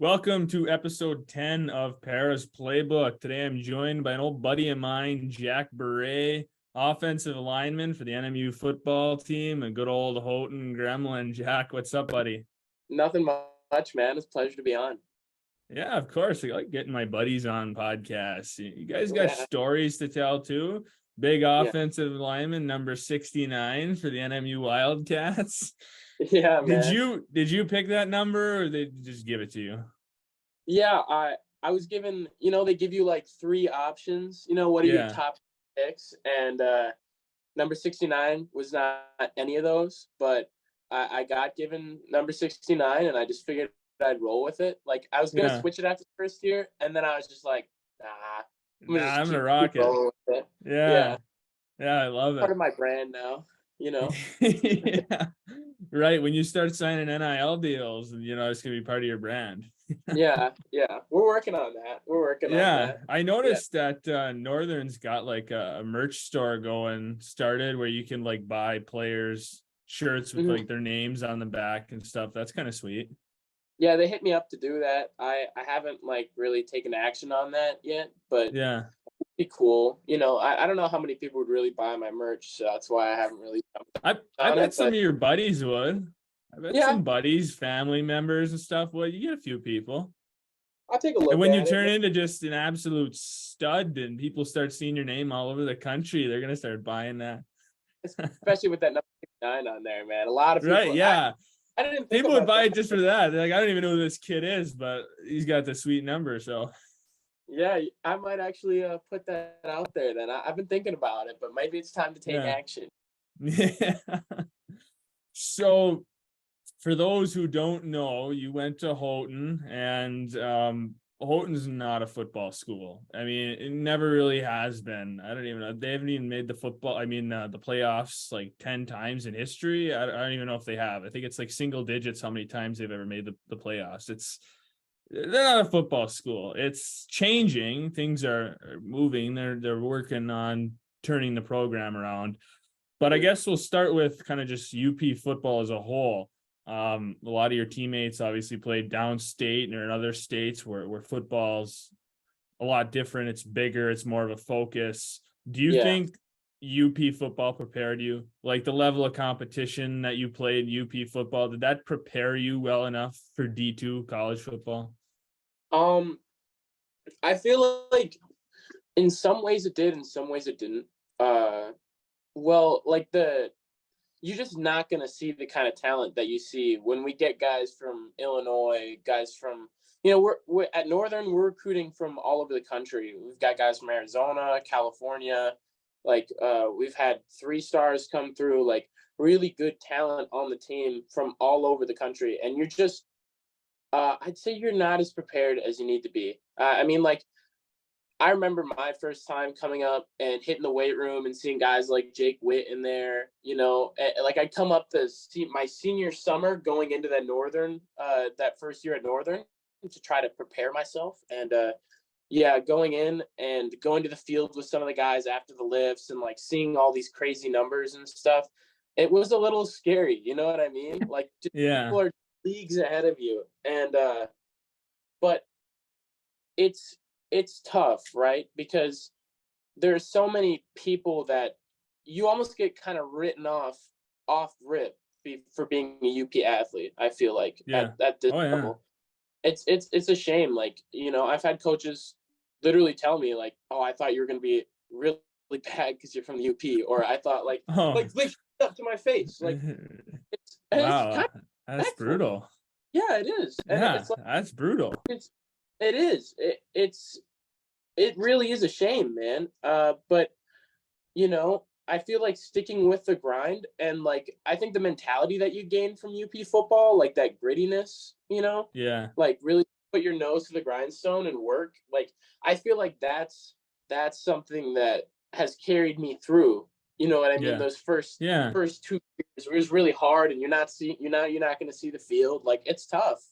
Welcome to episode 10 of Pera's Playbook. Today I'm joined by an old buddy of mine, Jack Borree, offensive lineman for the NMU football team, and good old Houghton Gremlin. Jack, what's up, buddy? Nothing much, man. It's a pleasure to be on. Yeah, of course. I like getting my buddies on podcasts. You guys got Yeah, stories to tell too. Big yeah, offensive lineman, number 69 for the NMU Wildcats. yeah, Did man. you pick that number or they just give it to you? Yeah, I was given, they give you like three options. What are your Yeah. top picks? And number 69 was not any of those, but I got given number 69 and I just figured I'd roll with it. Like I was gonna Yeah. switch it after the first year, and then I was just like, nah, I'm Nah, gonna just I'm gonna keep rock it. rolling with it. Yeah. Yeah, Yeah, I love part it. of my brand now, you know. Yeah. Right. When you start signing NIL deals, it's gonna be part of your brand. Yeah, yeah. We're working on that. We're working on Yeah. that. I Yeah. noticed that Northern's got like a merch store started where you can like buy players shirts with Mhm. like their names on the back and stuff. That's kind of sweet. Yeah, they hit me up to do that. I haven't like really taken action on that yet, but it'd Yeah. be cool. I don't know how many people would really buy my merch, so that's why I haven't really jumped I on bet it. some But of your buddies would. I bet yeah, some buddies, family members and stuff would. You get a few people. I'll take a And look when you at it. turn into just an absolute stud and people start seeing your name all over the country, they're gonna start buying that. Especially with that number 69 on there, man. A lot of Right? people. Yeah. I didn't think People would about buy that. it just for that. They're like, I don't even know who this kid is, but he's got the sweet number. So Yeah, I might actually put that out there. Then I've been thinking about it, but maybe it's time to take yeah. action. Yeah. So for those who don't know, you went to Houghton, and Houghton's not a football school. I mean, it never really has been. I don't even know. They haven't even made the playoffs like 10 times in history. I don't even know if they have. I think it's like single digits how many times they've ever made the playoffs. They're not a football school. It's changing. Things are moving. They're working on turning the program around. But I Mhm. guess we'll start with kind of just UP football as a whole. A lot of your teammates obviously played downstate or in other states where football's a lot different. It's bigger. It's more of a focus. Do you Yeah. think UP football prepared you? Like the level of competition that you played UP football, did that prepare you well enough for D2 college football? Um, I feel like in some ways it did, in some ways it didn't. Uh, well, like you're just not going to see the kind of talent that you see when we get guys from Illinois, guys from, we're at Northern, we're recruiting from all over the country. We've got guys from Arizona, California, like we've had 3 stars come through, like really good talent on the team from all over the country. And you're just, I'd say you're not as prepared as you need to be. I mean, like, I remember my first time coming up and hitting the weight room and seeing guys like Jake Witt in there. Like I'd come up to see my senior summer going into that first year at Northern to try to prepare myself. And yeah, going in and going to the field with some of the guys after the lifts and like seeing all these crazy numbers and stuff, it was a little scary. You know what I mean? Like just Yeah. people are leagues ahead of you, and but it's it's tough, right? Because there's so many people that you almost get kind of written off rip for being a UP athlete. I feel like Yeah. at this Oh yeah. level, it's a shame. Like I've had coaches literally tell me like, "Oh, I thought you were going to be really bad because you're from the UP," or I thought Oh. like up to my face. Like it's kind Wow. of That's respectful. brutal. Yeah, it is, and Yeah, it's like that's brutal. it's it is it really is a shame, man. But I feel like sticking with the grind and like I think the mentality that you gain from UP football, like that grittiness, Yeah. like really put your nose to the grindstone and work. Like I feel like that's something that has carried me through. You know what I mean? Yeah. Those first Yeah. first 2 years it was really hard, and you're not going to see the field. Like it's tough,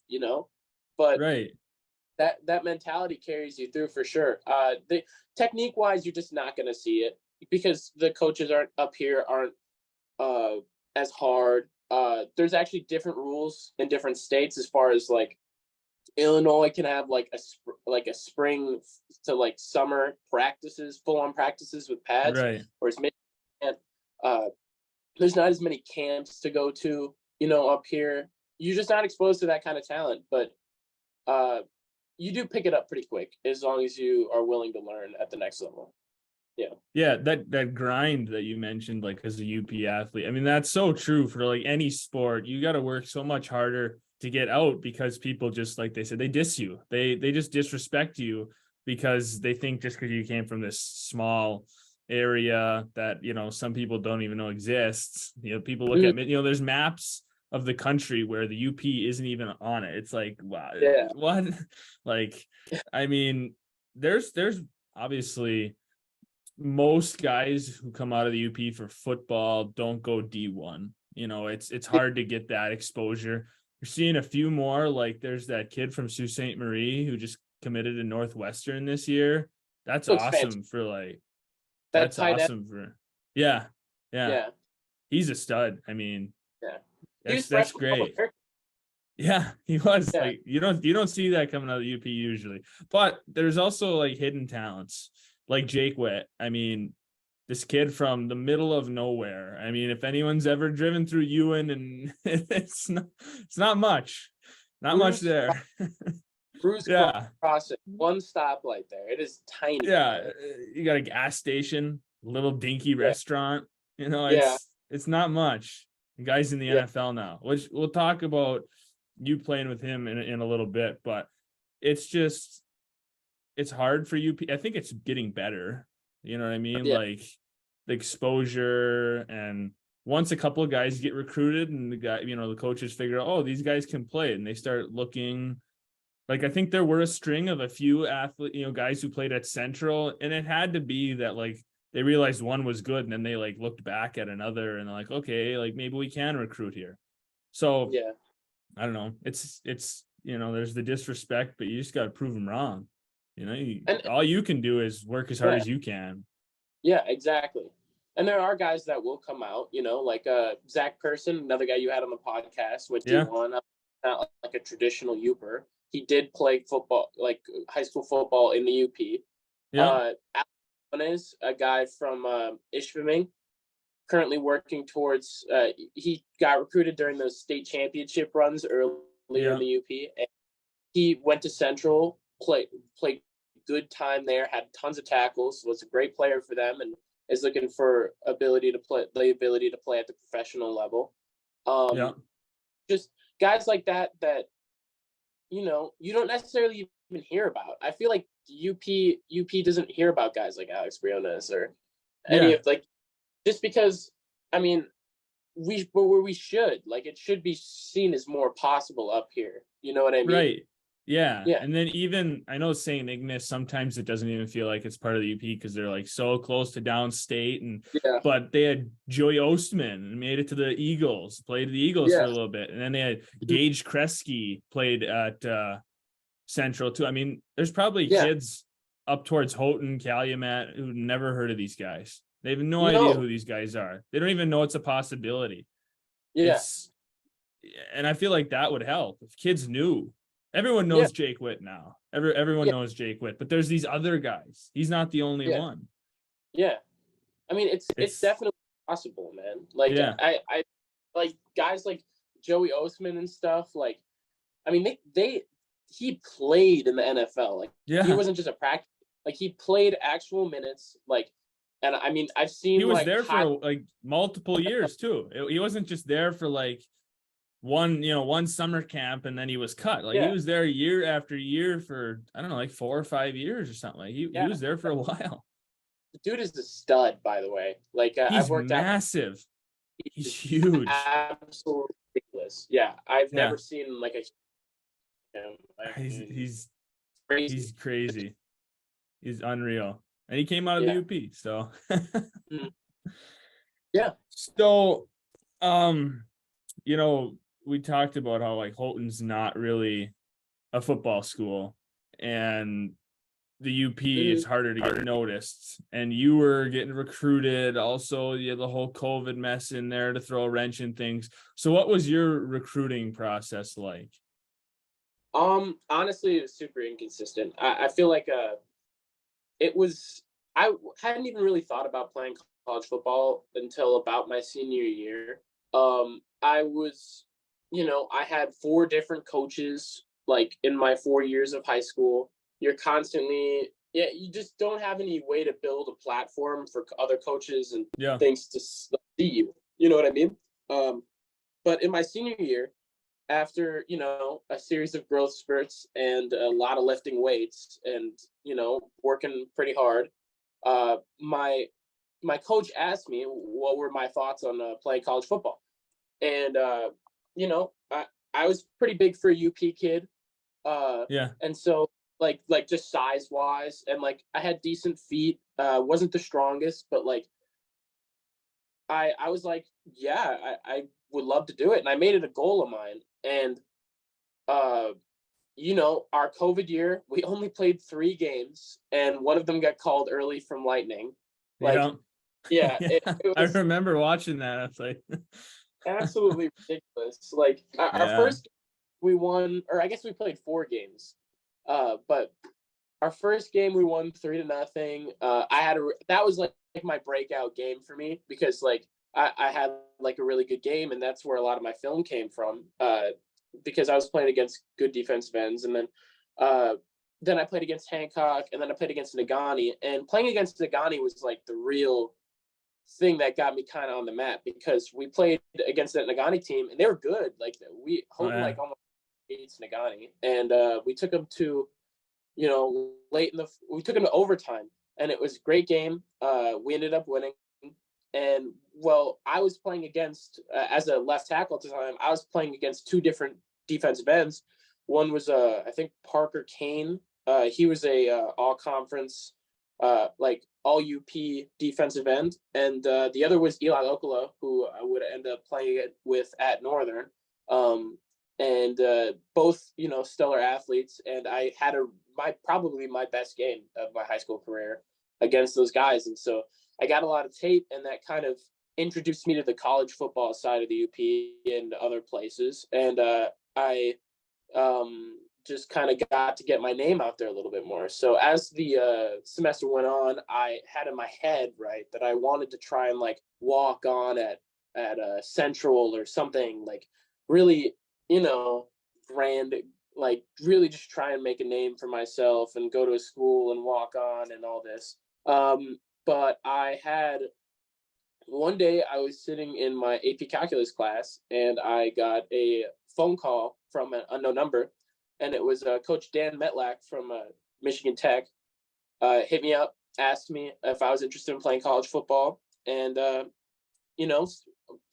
but Right. that mentality carries you through for sure. The technique wise, you're just not going to see it because the coaches aren't up here aren't uh, as hard. There's actually different rules in different states as far as like Illinois can have like a spring to like summer practices, full on practices with pads, Right. whereas Michigan, there's not as many camps to go to, up here. You're just not exposed to that kind of talent, but you do pick it up pretty quick as long as you are willing to learn at the next level. Yeah. Yeah, that grind that you mentioned, like as a UP athlete, I mean, that's so true for like any sport. You got to work so much harder to get out because people just, like they said, they diss you. They just disrespect you because they think just because you came from this small area that, some people don't even know exists. People look at, there's maps of the country where the UP isn't even on it. It's like, wow, Yeah. what? Like, I mean, there's obviously most guys who come out of the UP for football don't go D1. It's hard to get that exposure. You're seeing a few more, like there's that kid from Sault Ste. Marie who just committed to Northwestern this year. That's Looks awesome fantastic. for like, That that's tight end. awesome for, yeah. Yeah. He's a stud. I mean, Yeah. that's great. Yeah, he was. Yeah. Like you don't see that coming out of the UP usually. But there's also like hidden talents like Jake Witt. I mean, this kid from the middle of nowhere. I mean, if anyone's ever driven through Ewan, and it's not much. Not much there. Bruce Yeah. Crossing, one stoplight there. It is tiny. Yeah, you got a gas station, a little dinky restaurant. It's not much. The guy's in the NFL now, which we'll talk about you playing with him in a little bit, but it's hard for you. I think it's getting better. You know what I mean? Yeah. Like the exposure, and once a couple of guys get recruited and the coaches figure out, oh, these guys can play, and they start looking like, I think there were a string of a few guys who played at Central, and it had to be that like they realized one was good, and then they like looked back at another and they're like, okay, like maybe we can recruit here. So yeah, I don't know. It's there's the disrespect, but you just got to prove them wrong. All you can do is work as hard as you can. Yeah, exactly. And there are guys that will come out, like Zach Person, another guy you had on the podcast with D1, not like a traditional Uper. He did play football, like high school football in the UP. Yeah. Alex, a guy from Ishpeming, currently working towards. He got recruited during those state championship runs earlier in the UP. And he went to Central, played good time there, had tons of tackles, was a great player for them, and is looking for the ability to play at the professional level. Just guys like that you don't necessarily even hear about. I feel like UP doesn't hear about guys like Alex Briones or any of just because, I mean, we should, like, it should be seen as more possible up here. You know what I mean? Right. Yeah. And then even, I know St. Ignace, sometimes it doesn't even feel like it's part of the UP because they're like so close to downstate, but they had Joey Ostman and made it to the Eagles, played the Eagles for a little bit. And then they had Gage Kresge played at Central too. I mean, there's probably kids up towards Houghton, Calumet who never heard of these guys. They have no idea who these guys are. They don't even know it's a possibility. And I feel like that would help if kids knew. Everyone knows Jake Witt now. Everyone knows Jake Witt, but there's these other guys. He's not the only one. Yeah. I mean, it's definitely possible, man. Like, I like guys like Joey Ostman and stuff. Like, I mean, he played in the NFL. Like, he wasn't just a practice. Like, he played actual minutes. Like, and I mean, I've seen he was there for like multiple years too. He wasn't just there for like one summer camp and then he was cut. Like he was there year after year for, I don't know, like 4 or 5 years or something. Like he was there for a while. The dude is a stud, by the way. Like he's I've worked massive. He's huge. Absolutely ridiculous. Yeah, I've never seen like he's crazy. He's unreal. And he came out of the UP, so So we talked about how like Houghton's not really a football school, and the UP is harder to get noticed, and you were getting recruited. Also, you had the whole COVID mess in there to throw a wrench in things. So what was your recruiting process like? Honestly, it was super inconsistent. I feel like it was I hadn't even really thought about playing college football until about my senior year. I was, I had four different coaches like in my 4 years of high school. You're constantly, yeah, you just don't have any way to build a platform for other coaches and Yeah. things to see you. You know what I mean? Um, but in my senior year, after a series of growth spurts and a lot of lifting weights and working pretty hard, my coach asked me what were my thoughts on playing college football, and you know I was pretty big for a UP kid, Yeah. and so like just size wise, and like I had decent feet, wasn't the strongest, but like I was like, yeah, I would love to do it, and I made it a goal of mine. And uh, our COVID year, we only played 3 games, and one of them got called early from lightning. Like, Yeah. yeah, Yeah. it I was remember watching that. I was like, absolutely ridiculous. Like our yeah. first, we won, or I guess we played 4 games, but our first game we won 3-0. That was like my breakout game for me because like I had like a really good game, and that's where a lot of my film came from. Because I was playing against good defensive ends, and then I played against Hancock, and then I played against Nagani, and playing against Nagani was like the real thing that got me kind of on the map because we played against that Nagani team, and they were good. Like Oh, Houghton yeah. like almost hates Nagani, and we took them to we took them to overtime, and it was a great game. We ended up winning, and well, I was playing against as a left tackle at the time. I was playing against two different defensive ends. One was I think Parker Kane. He was a all conference, like all UP defensive end, and the other was Eli Okolo, who I would end up playing it with at Northern. And both stellar athletes, and I had probably my best game of my high school career against those guys, and so I got a lot of tape, and that kind of introduced me to the college football side of the UP and other places, and I just kind of got to get my name out there a little bit more. So as the semester went on, I had in my head right that I wanted to try and like walk on at Central or something like really brand, like really just try and make a name for myself and go to a school and walk on and all this. But I had one day I was sitting in my AP calculus class, and I got a phone call from an unknown number, and it was Coach Dan Metlack from Michigan Tech. Hit me up, asked me if I was interested in playing college football, and you know,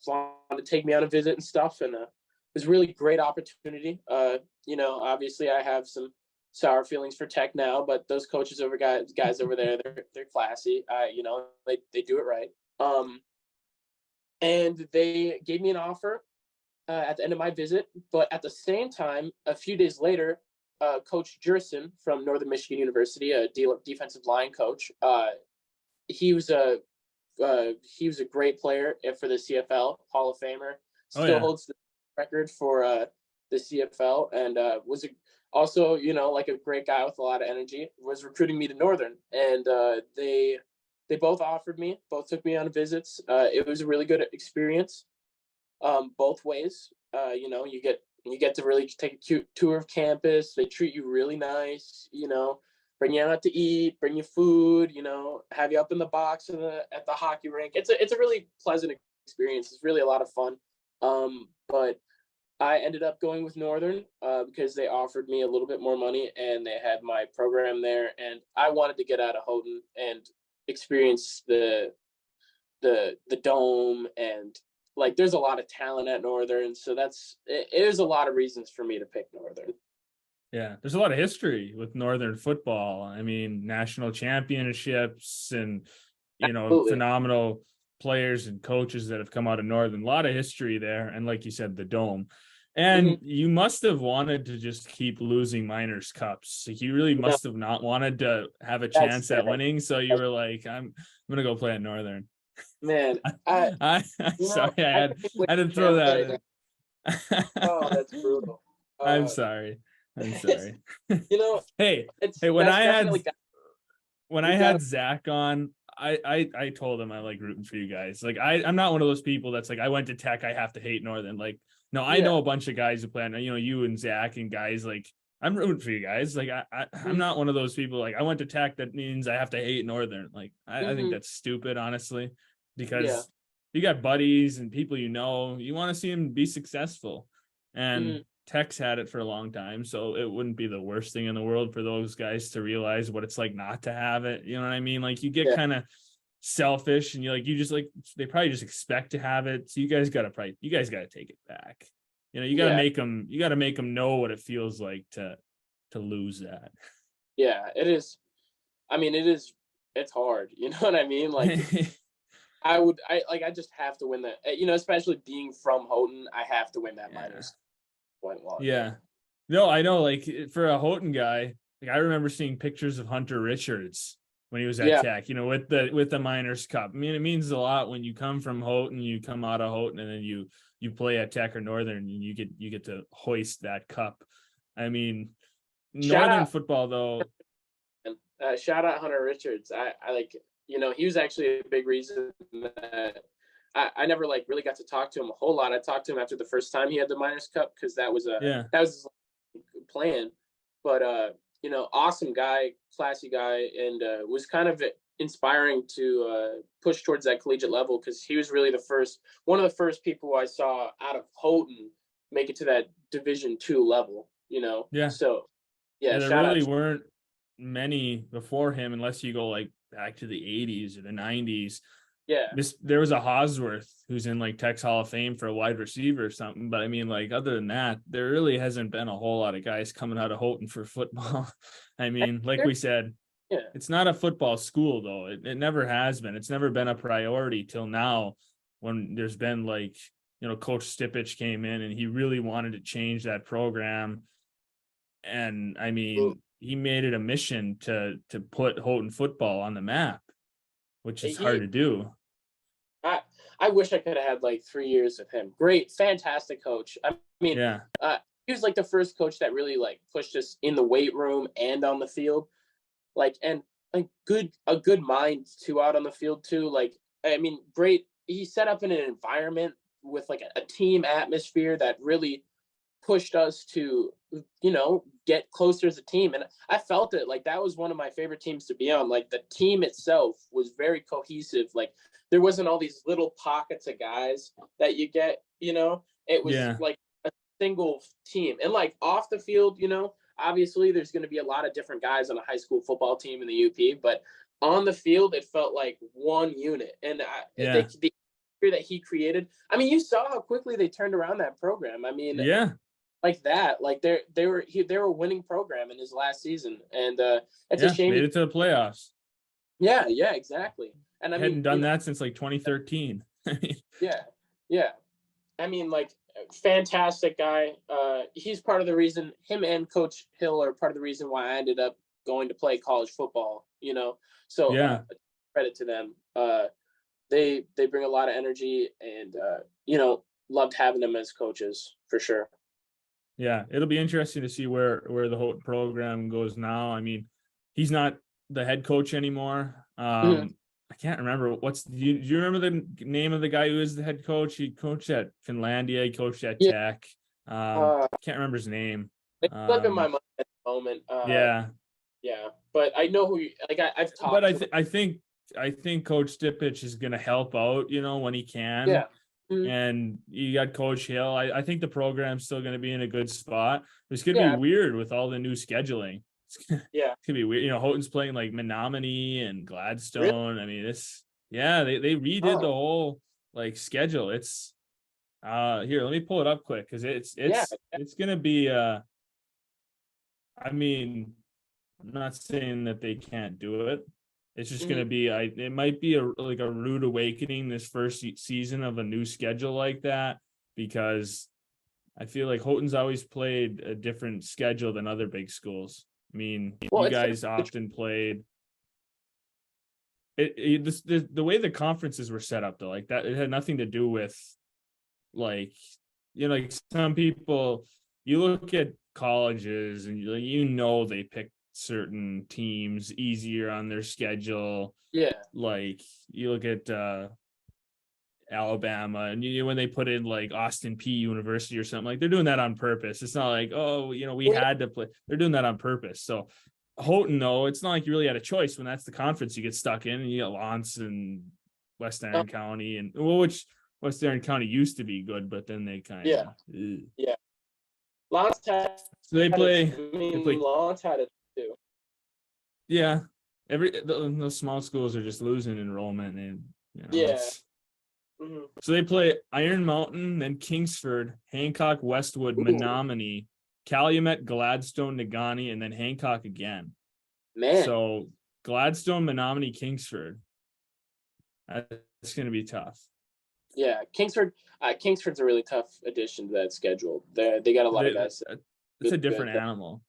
wanted to take me on a visit and stuff, and it was a really great opportunity. Obviously I have some sour feelings for Tech now, but those coaches guys over there, they're classy. They do it right. And they gave me an offer at the end of my visit. But at the same time, a few days later, Coach Jurison from Northern Michigan University, a defensive line coach, he was a great player for the CFL, Hall of Famer. Oh, Still yeah. holds the record for the CFL, and was also like a great guy with a lot of energy. Was recruiting me to Northern, and they both offered me, both took me on visits. It was a really good experience, both ways. You get to really take a cute tour of campus. They treat you really nice. Bring you out to eat, bring you food. Have you up in the box at the hockey rink. It's a really pleasant experience. It's really a lot of fun. But I ended up going with Northern because they offered me a little bit more money, and they had my program there, and I wanted to get out of Houghton and experience the dome, and like there's a lot of talent at Northern, so there's a lot of reasons for me to pick Northern. Yeah, there's a lot of history with Northern football. I mean, national championships and Absolutely. phenomenal players and coaches that have come out of Northern. A lot of history there, and like you said, the dome. And Mm-hmm. you must have wanted to just keep losing minors cups. Like you really No, must have not wanted to have a that's chance at fair. winning. So you were like, I'm gonna go play at Northern. Man, I I'm sorry, I can't wait I to didn't throw translate that right now. in. Oh, that's brutal. I'm Uh, sorry. I'm sorry. You know, Hey, it's hey, that's definitely when I we got had Zach on, I told him I like rooting for you guys. Like I'm not one of those people that's like I went to Tech, I have to hate Northern. Like, no, I yeah. know a bunch of guys who play on, you and Zach and guys like I'm rooting for you guys. Like I'm Mm-hmm. not one of those people like I went to Tech that means I have to hate Northern. Like I think Mm-hmm. that's stupid, honestly, Yeah. because you got buddies and people you want to see them be successful. And Mm-hmm. Tech's had it for a long time, so it wouldn't be the worst thing in the world for those guys to realize what it's like not to have it. You know what I mean? Like you get Yeah. kind of selfish and you just like they probably just expect to have it. So you guys gotta take it back. Yeah. You gotta make them know what it feels like to lose that. Yeah. It is. I mean, it's hard. You know what I mean? Like I just have to win that. Especially being from Houghton, I have to win that Yeah. minors point while again. Yeah. No, I know. Like for a Houghton guy, like I remember seeing pictures of Hunter Richards when he was at Yeah. Tech. With the Miners Cup. I mean, it means a lot when you come from Houghton, you come out of Houghton, and then you play at Tech or Northern, and you get to hoist that cup. I mean, Shout Northern out, football though. shout out Hunter Richards. I like, he was actually a big reason that I never like really got to talk to him a whole lot. I talked to him after the first time he had the Miners Cup because Yeah, that was his plan. But awesome guy, classy guy, and was kind of inspiring to push towards that collegiate level because he was really one of the first people I saw out of Houghton make it to that Division II level. yeah, So yeah. yeah, There shout out. really weren't many before him, unless you go like back to the '80s or the '90s. Yeah, There was a Hosworth who's in like Tech's Hall of Fame for a wide receiver or something. But I mean, like other than that, there really hasn't been a whole lot of guys coming out of Houghton for football. I mean, like we said, yeah, it's not a football school though. It never has been. It's never been a priority till now when there's been like, Coach Stipich came in and he really wanted to change that program. And I mean, he made it a mission to put Houghton football on the map, which is hard he to do. I I wish I could have had like 3 years of him. Great, fantastic coach. I mean, Yeah. he was like the first coach that really like pushed us in the weight room and on the field. Like and like a good mind too out on the field too. Like I mean, great. He set up in an environment with like a team atmosphere that really pushed us to get closer as a team, and I felt it. Like that was one of my favorite teams to be on. Like the team itself was very cohesive. Like there wasn't all these little pockets of guys that you get. It was Yeah. like a single team. And like off the field, obviously there's going to be a lot of different guys on a high school football team in the UP, but on the field it felt like one unit. And I Yeah. think the that he created, I mean, you saw how quickly they turned around that program. I mean, Yeah. like that. Like they were a winning program in his last season, and it's a Yeah. shame. Made it to the playoffs. Yeah, yeah, exactly. And I mean, Hadn't done that since like 2013. yeah, yeah. I mean, like, fantastic guy. He's part of the reason. Him and Coach Hill are part of the reason why I ended up going to play college football. So Yeah. credit to them. They bring a lot of energy, and loved having them as coaches for sure. Yeah. It'll be interesting to see where the whole program goes now. I mean, he's not the head coach anymore. Mhm. I can't remember do you remember the name of the guy who is the head coach? He coached at Finlandia, he coached at Yeah, Tech. Can't remember his name. it's slipping my Um, mind at the moment. yeah. Yeah, but I know who like I've But talked to him. I think Coach Stipich is gonna help out, when he can. Yeah. Mhm. And you got Coach Hill. I think the program's still going to be in a good spot. It's going to be Yeah. weird with all the new scheduling. It's going Yeah. to be weird. Houghton's playing like Menominee and Really? Gladstone. I mean, yeah, they redid the Oh, whole like schedule. It's here, let me pull it up quick because yeah. it's going to be I mean, I'm not saying that they can't do it. It's just going Mhm. to be it might be like a rude awakening this first season of a new schedule like that, because I feel like Houghton's always played a different schedule than other big schools. I mean, Well, you it's guys often played the way the conferences were set up though, like that, it had nothing to do with like, like some people, you look at colleges, and you know they pick certain teams easier on their schedule. Yeah. Like you look at Alabama, and when they put in like Austin P University or something, like they're doing that on purpose. It's not like, oh, we had to play. They're doing that on purpose. So Houghton, though, it's not like you really had a choice when that's the conference you get stuck in, and you got Lance and West Aaron County, and which West Aaron County used to be good, but then they kind of yeah. Lance had so they play. Lance had it too. Yeah, those small schools are just losing enrollment, and Yeah. So they play Iron Mountain, then Kingsford, Hancock, Westwood, Menominee, Calumet, Gladstone, Negaunee, and then Hancock again. Man. So Gladstone, Menominee, Kingsford. That's going to be tough. Yeah, Kingsford's a really tough addition to that schedule. They got a lot of guys. It's a different animal.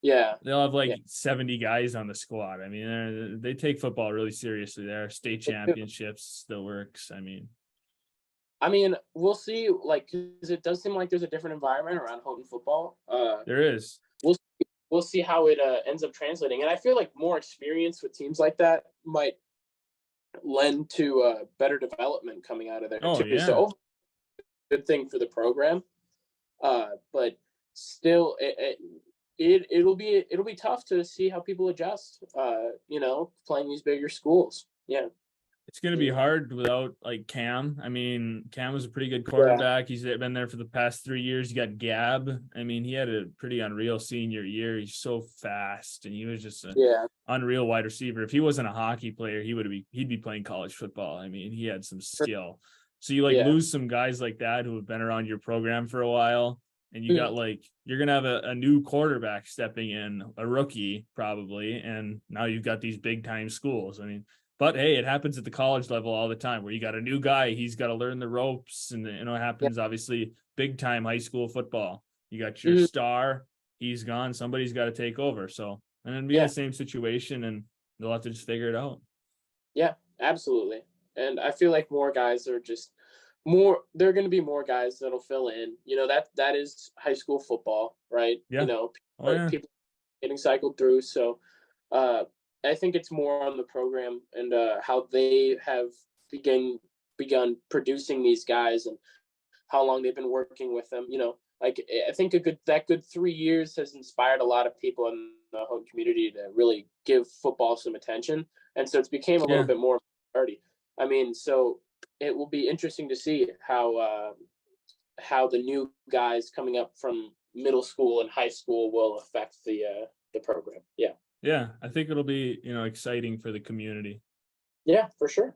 Yeah. They'll have 70 guys on the squad. I mean, they take football really seriously there. State championships still works. I mean, we'll see, because it does seem like there's a different environment around Houghton football. There is. We'll see how it ends up translating. And I feel like more experience with teams like that might lend to better development coming out of there too. Yeah. So good thing for the program. But still, it'll be tough to see how people adjust. Playing these bigger schools. Yeah. It's going to be hard without Cam. Cam was a pretty good quarterback. He's been there for the past 3 years. You got Gab. He had a pretty unreal senior year. He's so fast, and he was just an unreal wide receiver. If he wasn't a hockey player, he'd be playing college football. He had some skill. So you lose some guys like that who have been around your program for a while, and you got you're going to have a new quarterback stepping in, a rookie probably, and now you've got these big time schools. But hey, it happens at the college level all the time where you got a new guy, he's got to learn the ropes, and it happens obviously big time high school football. You got your star, he's gone, somebody's got to take over. So and then be in the same situation, and they'll have to just figure it out. Yeah, absolutely. And I feel like more guys are just there are going to be more guys that'll fill in. That is high school football, right? Yeah. People getting cycled through. So I think it's more on the program and how they have begun producing these guys and how long they've been working with them. I think that good 3 years has inspired a lot of people in the Houghton community to really give football some attention, and so it's became a little bit more priority. So it will be interesting to see how the new guys coming up from middle school and high school will affect the program. Yeah. Yeah, I think it'll be, exciting for the community. Yeah, for sure.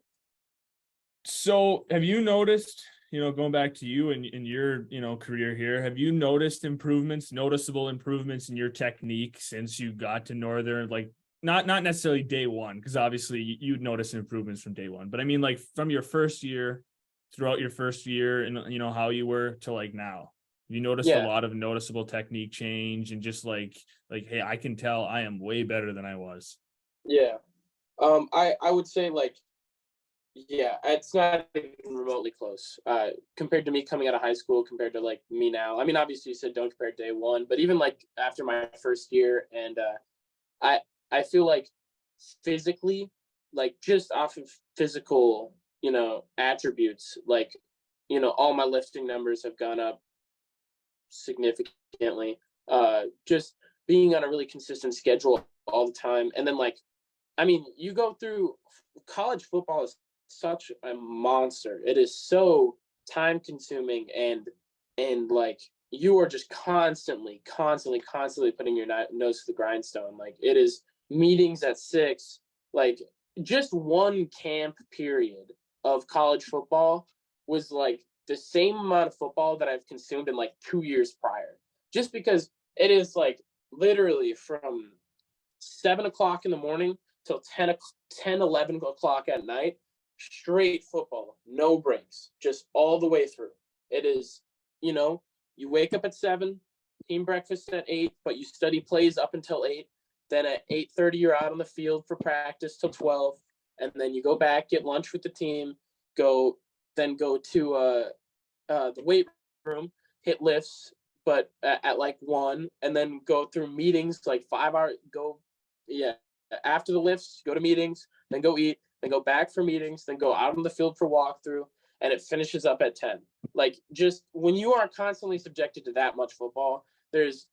So have you noticed, going back to you and your, career here, have you noticed noticeable improvements in your technique since you got to Northern? Not necessarily day one, because obviously you'd notice improvements from day one, but from your first year, throughout your first year, and how you were to now. You noticed a lot of noticeable technique change, and just hey, I can tell I am way better than I was. Yeah. I would say it's not even remotely close. Compared to me coming out of high school, compared to me now. Obviously you said don't compare day one, but even after my first year, and I feel physically, just off of physical, attributes, all my lifting numbers have gone up significantly. Just being on a really consistent schedule all the time, and then you go through college football is such a monster. It is so time consuming, and you are just constantly putting your nose to the grindstone. It is meetings at 6, just one camp period of college football was the same amount of football that I've consumed in 2 years prior, just because it is literally from 7 o'clock in the morning till 11 o'clock at night, straight football, no breaks, just all the way through. It is, you wake up at 7, team breakfast at 8, but you study plays up until 8. Then at 8:30, you're out on the field for practice till 12. And then you go back, get lunch with the team, go to the weight room, hit lifts, but at like 1, and then go through meetings like 5 hours. After the lifts, go to meetings, then go eat, then go back for meetings, then go out on the field for walkthrough, and it finishes up at 10. Like, just when you are constantly subjected to that much football, there's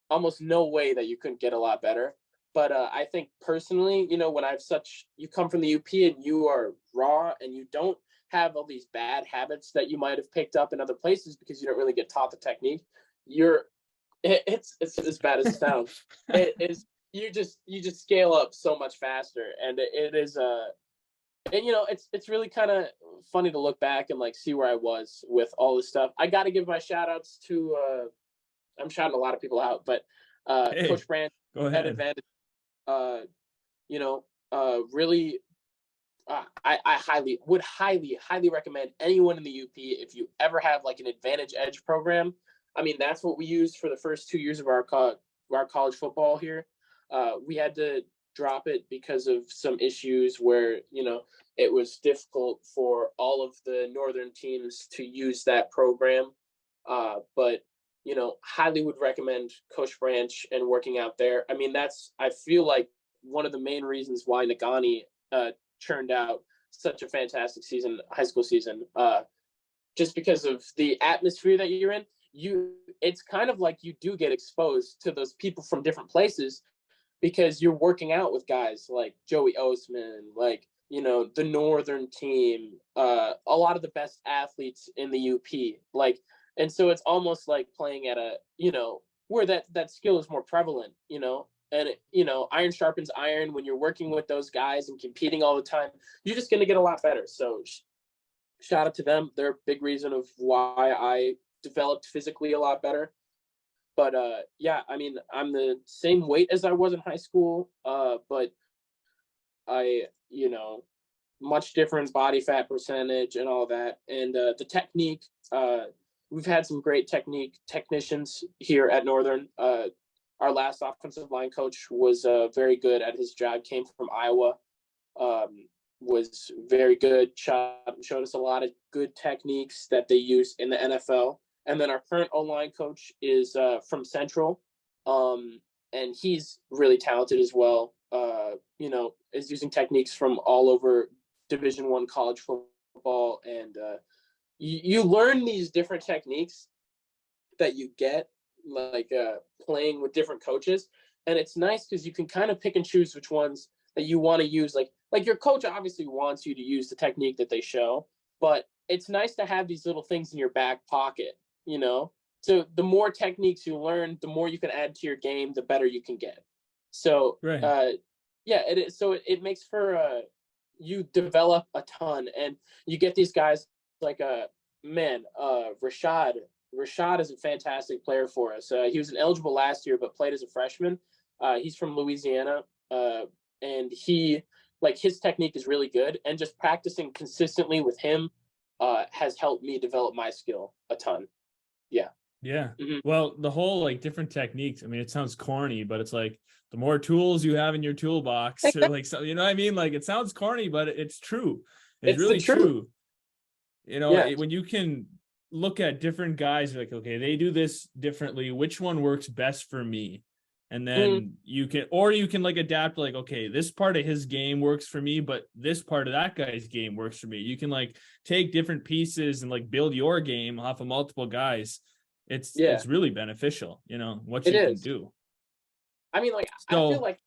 almost no way that you couldn't get a lot better. But I think personally, when you come from the UP and you are raw and you don't have all these bad habits that you might have picked up in other places because you don't really get taught the technique, it's as bad as it sounds. It is, you just scale up so much faster, and it is and it's really kind of funny to look back and like see where I was with all this stuff. I got to give my shout outs to I'm shouting a lot of people out, but Hey, Coach Branch go had ahead. advantage. Really, I highly recommend anyone in the UP, if you ever have like an advantage edge program. I mean, that's what we used for the first 2 years of our college football here. We had to drop it because of some issues where it was difficult for all of the northern teams to use that program. But highly would recommend Coach Branch and working out there. I mean, I feel like one of the main reasons why Nagani churned out such a fantastic high school season, just because of the atmosphere that you're in. It's kind of like you do get exposed to those people from different places because you're working out with guys like Joey Osman, like the northern team, a lot of the best athletes in the UP, like. And so it's almost like playing at where that skill is more prevalent, and iron sharpens iron. When you're working with those guys and competing all the time, you're just going to get a lot better. So shout out to them. They're a big reason of why I developed physically a lot better. But I mean, I'm the same weight as I was in high school, but I, much different body fat percentage and all that. And the technique, we've had some great technicians here at Northern. Our last offensive line coach was very good at his job, came from Iowa, was very good, showed us a lot of good techniques that they use in the NFL. And then our current O-line coach is from Central, and he's really talented as well. Is using techniques from all over Division I college football, and you learn these different techniques that you get like playing with different coaches, and it's nice because you can kind of pick and choose which ones that you want to use. Like your coach obviously wants you to use the technique that they show, but it's nice to have these little things in your back pocket, so the more techniques you learn, the more you can add to your game, the better you can get. So Right. it is. So it makes for you develop a ton, and you get these guys like Rashad. Rashad is a fantastic player for us. He was ineligible last year, but played as a freshman. He's from Louisiana, and his technique is really good. And just practicing consistently with him has helped me develop my skill a ton. Yeah. Yeah. Mm-hmm. Well, the whole like different techniques. I mean, it sounds corny, but it's like the more tools you have in your toolbox, or like, so, what I mean? Like, it sounds corny, but it's true. It's It's the really truth. true. When you can look at different guys, like, okay, they do this differently. Which one works best for me? And then you can like adapt, like, okay, this part of his game works for me, but this part of that guy's game works for me. You can like take different pieces and like build your game off of multiple guys. It's really beneficial, what It you can is. do. I mean, like, I feel like,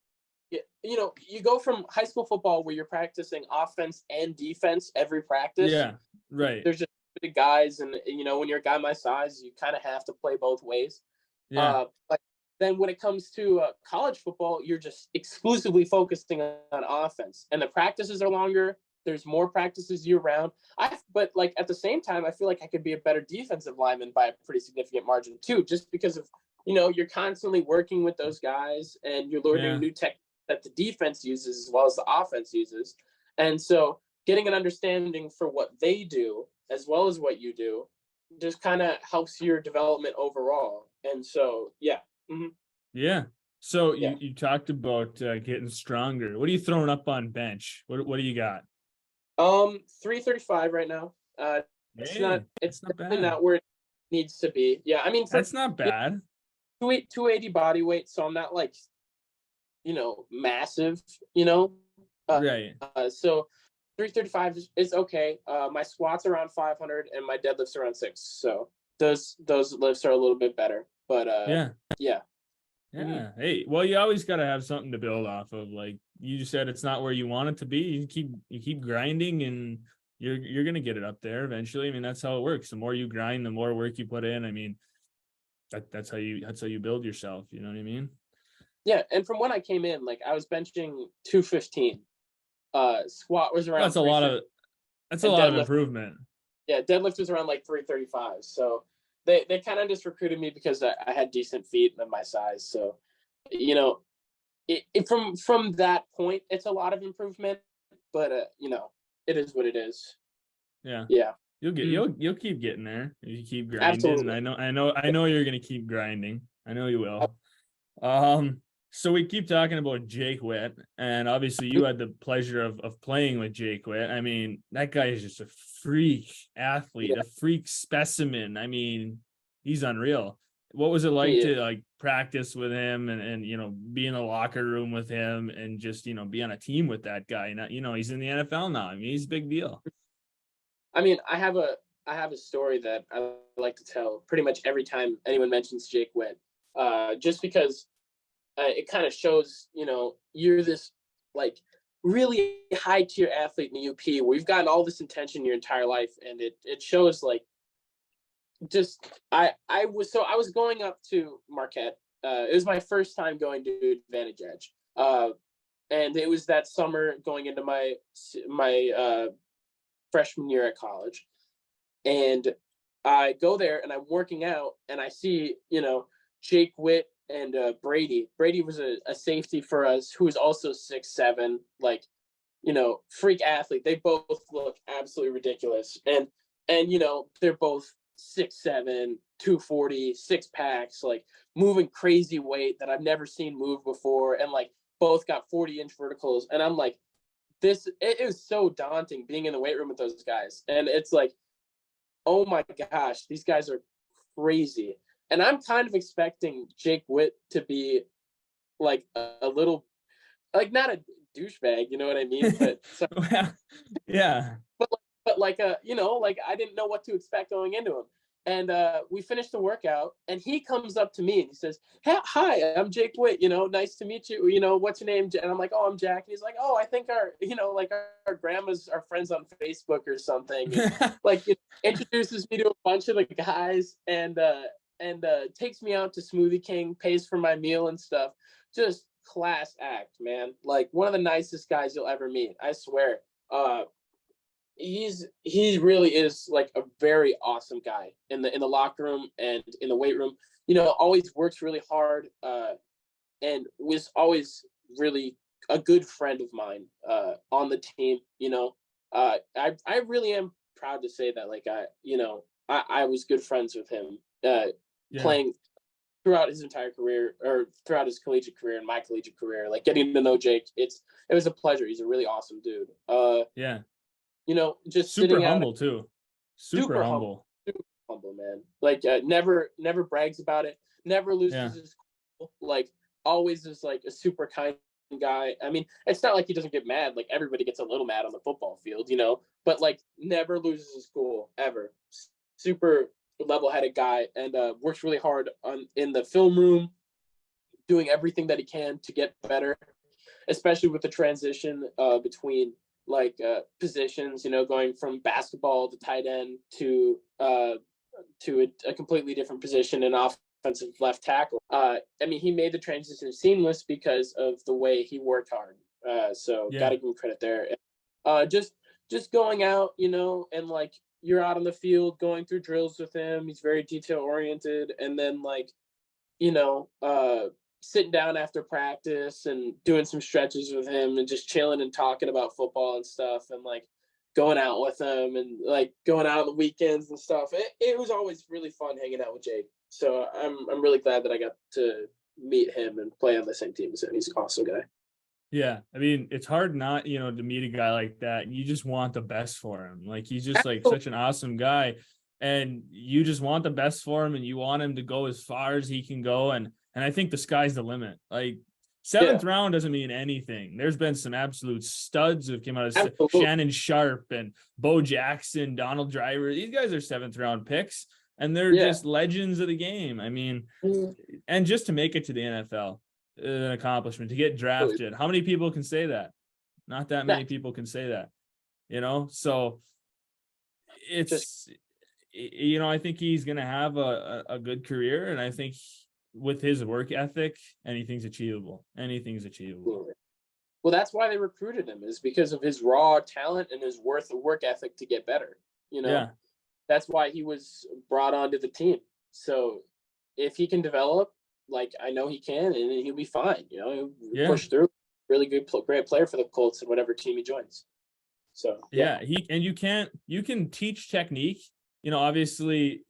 you go from high school football where you're practicing offense and defense every practice. Yeah, right. There's just big guys, and when you're a guy my size, you kind of have to play both ways. Yeah. But then when it comes to college football, you're just exclusively focusing on offense, and the practices are longer. There's more practices year round. But like at the same time, I feel like I could be a better defensive lineman by a pretty significant margin too, just because of you're constantly working with those guys, and you're learning new tech that the defense uses as well as the offense uses, and so getting an understanding for what they do as well as what you do just kind of helps your development overall. And so Yeah. So yeah. you talked about getting stronger. What are you throwing up on bench? What do you got? 335 right now. It's Hey, not it's that's not definitely bad. not where it needs to be. Yeah, I mean, That's not bad. 280 body weight, so I'm not like, massive, you know. Right. So 335 is okay. My squats around 500 and my deadlifts around 6. So those lifts are a little bit better. But Yeah. yeah. Mm-hmm. Yeah. Hey, well, you always got to have something to build off of. Like you just said, it's not where you want it to be. You keep grinding, and you're gonna get it up there eventually. I mean, that's how it works. The more you grind, the more work you put in. I mean, that's how you build yourself. You know what I mean? Yeah, and from when I came in, like I was benching 215. Squat was around That's a lot 350, of that's a and lot of deadlift, improvement. yeah, deadlift was around like 335. So they kind of just recruited me because I had decent feet and my size. So, you know, from that point, it's a lot of improvement, but it is what it is. Yeah. Yeah. You'll keep getting there if you keep grinding. And Absolutely. I know you're gonna keep grinding. I know you will. Um, so we keep talking about Jake Witt, and obviously you had the pleasure of playing with Jake Witt. I mean, that guy is just a freak athlete, Yeah, a freak specimen. I mean, he's unreal. What was it like he to is. practice with him and be in a locker room with him and just be on a team with that guy? Now, he's in the NFL now. I mean, he's a big deal. I mean, I have a story that I like to tell pretty much every time anyone mentions Jake Witt, just because it kind of shows, you're this like really high tier athlete in the UP where you've gotten all this attention your entire life, and it shows like just I was going up to Marquette. It was my first time going to Advantage Edge, and it was that summer going into my freshman year at college, and I go there and I'm working out and I see, Jake Witt and Brady. Brady was a safety for us who was also 6'7", like, freak athlete. They both look absolutely ridiculous. And they're both 6'7", 240, six packs, like moving crazy weight that I've never seen move before. And like both got 40-inch verticals. And I'm like, it was so daunting being in the weight room with those guys. And it's like, oh my gosh, these guys are crazy. And I'm kind of expecting Jake Witt to be like a little, like not a douchebag, you know what I mean? But so, Yeah. but like like I didn't know what to expect going into him. And we finished the workout, and he comes up to me and he says, hey, "Hi, I'm Jake Witt. Nice to meet you. What's your name?" And I'm like, "Oh, I'm Jack." And he's like, "Oh, I think our grandmas are friends on Facebook or something." And like introduces me to a bunch of the guys, and takes me out to Smoothie King, pays for my meal and stuff. Just class act, man. Like one of the nicest guys you'll ever meet. I swear. He really is like a very awesome guy in the locker room and in the weight room. Always works really hard, and was always really a good friend of mine on the team. I really am proud to say that like I was good friends with him Yeah. playing throughout his entire career, or throughout his collegiate career and my collegiate career. Like getting to know Jake, it was a pleasure. He's a really awesome dude. Yeah. Just Super sitting out, humble too. Super super humble, humble. super humble, man. Like never brags about it, never Yeah. loses his cool. Like always is like a super kind guy. I mean, it's not like he doesn't get mad. Like everybody gets a little mad on the football field, but like never loses his cool ever. Super level-headed guy, and works really hard in the film room, doing everything that he can to get better, especially with the transition between like positions, going from basketball to tight end to a completely different position in offensive left tackle. I mean, he made the transition seamless because of the way he worked hard. So got Yeah. to give him credit there. Just going out, and like you're out on the field going through drills with him. He's very detail oriented, and then like you know, sitting down after practice and doing some stretches with him and just chilling and talking about football and stuff, and like going out with him and like going out on the weekends and stuff. It was always really fun hanging out with Jake. So I'm really glad that I got to meet him and play on the same team as him. He's an awesome guy. Yeah. I mean, it's hard not, to meet a guy like that. You just want the best for him. Like he's just like Absolutely. such an awesome guy. and you just want the best for him and you want him to go as far as he can go. And I think the sky's the limit. Like seventh round doesn't mean anything. There's been some absolute studs who came out of Shannon Sharp and Bo Jackson, Donald Driver. These guys are 7th round picks and they're just legends of the game. I mean, and just to make it to the NFL, an accomplishment, to get drafted. How many people can say that? Not that many people can say that, so it's, I think he's going to have a good career. And I think with his work ethic, anything's achievable. Well, that's why they recruited him, is because of his raw talent and his work ethic to get better. That's why he was brought onto the team. So if he can develop, like I know he can, and he'll be fine. He'll push through. Really good, great player for the Colts and whatever team he joins. So you can teach technique. Obviously,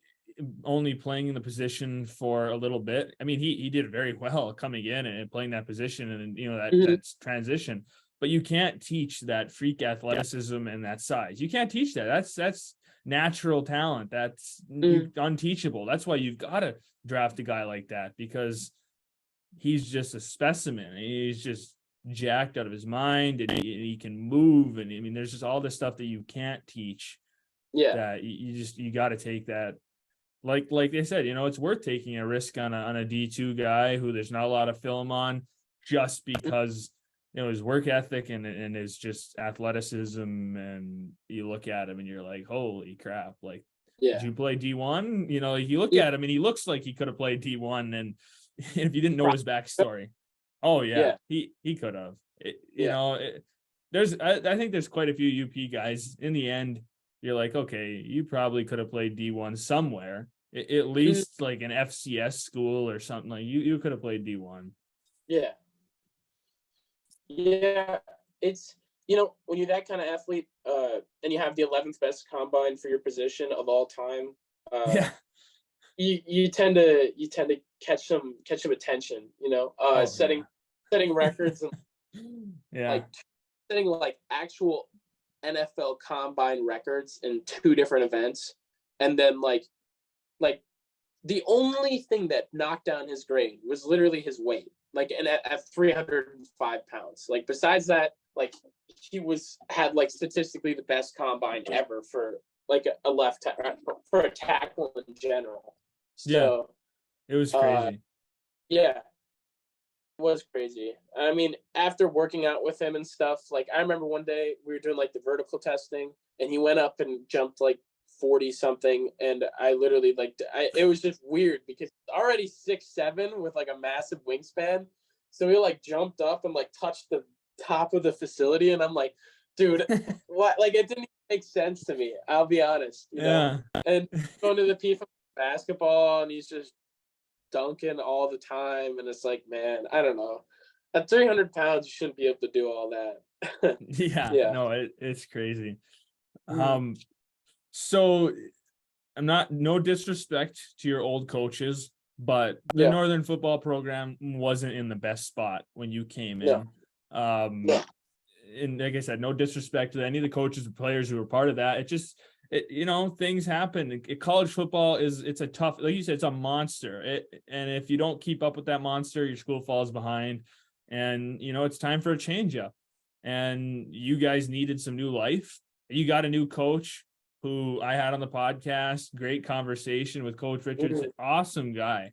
only playing in the position for a little bit. I mean, he did very well coming in and playing that position, and that's transition. But you can't teach that freak athleticism and that size. You can't teach that. That's natural talent. That's unteachable. That's why you've got to draft a guy like that, because he's just a specimen. He's just jacked out of his mind, and he can move. And I mean, there's just all this stuff that you can't teach. That you got to take that. Like they said, it's worth taking a risk on a D2 guy who there's not a lot of film on, just because his work ethic and his just athleticism. And you look at him and you're like, holy crap! Like, did you play D1? You look at him and he looks like he could have played D1. And if you didn't know his backstory, he could have. I think there's quite a few UP guys. In the end, you're like, okay, you probably could have played D1 somewhere, at least like an FCS school or something. Like you could have played D1. Yeah. It's, when you're that kind of athlete, and you have the 11th best combine for your position of all time, you tend to catch some attention, setting records and setting like actual NFL combine records in 2 different events. And then like the only thing that knocked down his grade was literally his weight, like, and at 305 pounds. Like, besides that, like, he had like statistically the best combine ever for like for a tackle in general. So it was crazy. It was crazy. I mean, after working out with him and stuff, like, I remember one day we were doing like the vertical testing and he went up and jumped like 40 something. And I literally it was just weird because he's already 6'7" with like a massive wingspan. So he like jumped up and like touched the top of the facility. And I'm like, dude, what? Like, it didn't make sense to me. I'll be honest, know? And going to the FIFA basketball and he's just dunking all the time. And it's like, man, I don't know. At 300 pounds, you shouldn't be able to do all that. No, it's crazy. So no disrespect to your old coaches, but the Northern football program wasn't in the best spot when you came in. And like I said, no disrespect to any of the coaches or players who were part of that. Things happen. College football it's a tough, like you said, it's a monster. And if you don't keep up with that monster, your school falls behind. And, it's time for a change up. And you guys needed some new life. You got a new coach who I had on the podcast. Great conversation with Coach Richards. Awesome guy.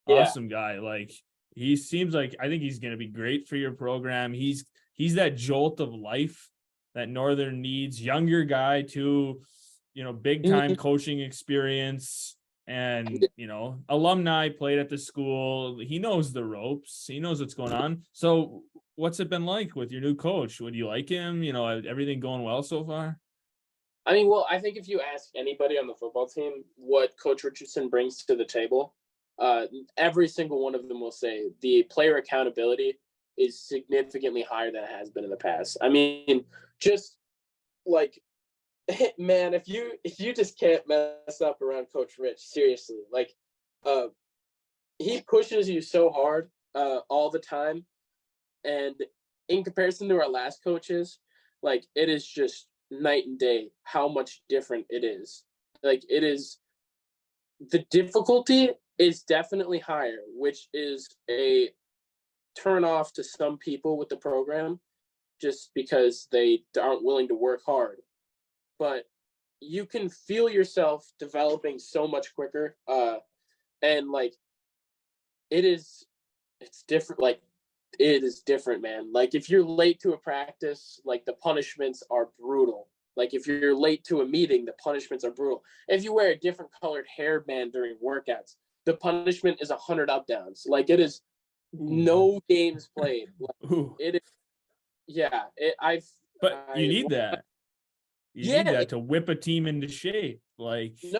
Like, he seems like, I think he's going to be great for your program. He's that jolt of life that Northern needs. Younger guy too, big time coaching experience, and alumni, played at the school. He knows the ropes. He knows what's going on. So what's it been like with your new coach? Would you like him? Everything going well so far? I mean, well, I think if you ask anybody on the football team what Coach Richardson brings to the table, every single one of them will say the player accountability is significantly higher than it has been in the past. I mean, just like, man, if you just can't mess up around Coach Rich, seriously, like, he pushes you so hard all the time. And in comparison to our last coaches, like, it is just night and day how much different it is. Like it is, the difficulty is definitely higher, which is a turn off to some people with the program just because they aren't willing to work hard. But you can feel yourself developing so much quicker. And like it is, it's different. Like it is different, man. Like if you're late to a practice, like the punishments are brutal. Like if you're late to a meeting, the punishments are brutal. If you wear a different colored hairband during workouts, the punishment is 100 up downs. Like it is no games played. Like, it is, yeah. But you need that. You yeah, need that to whip a team into shape. Like, no,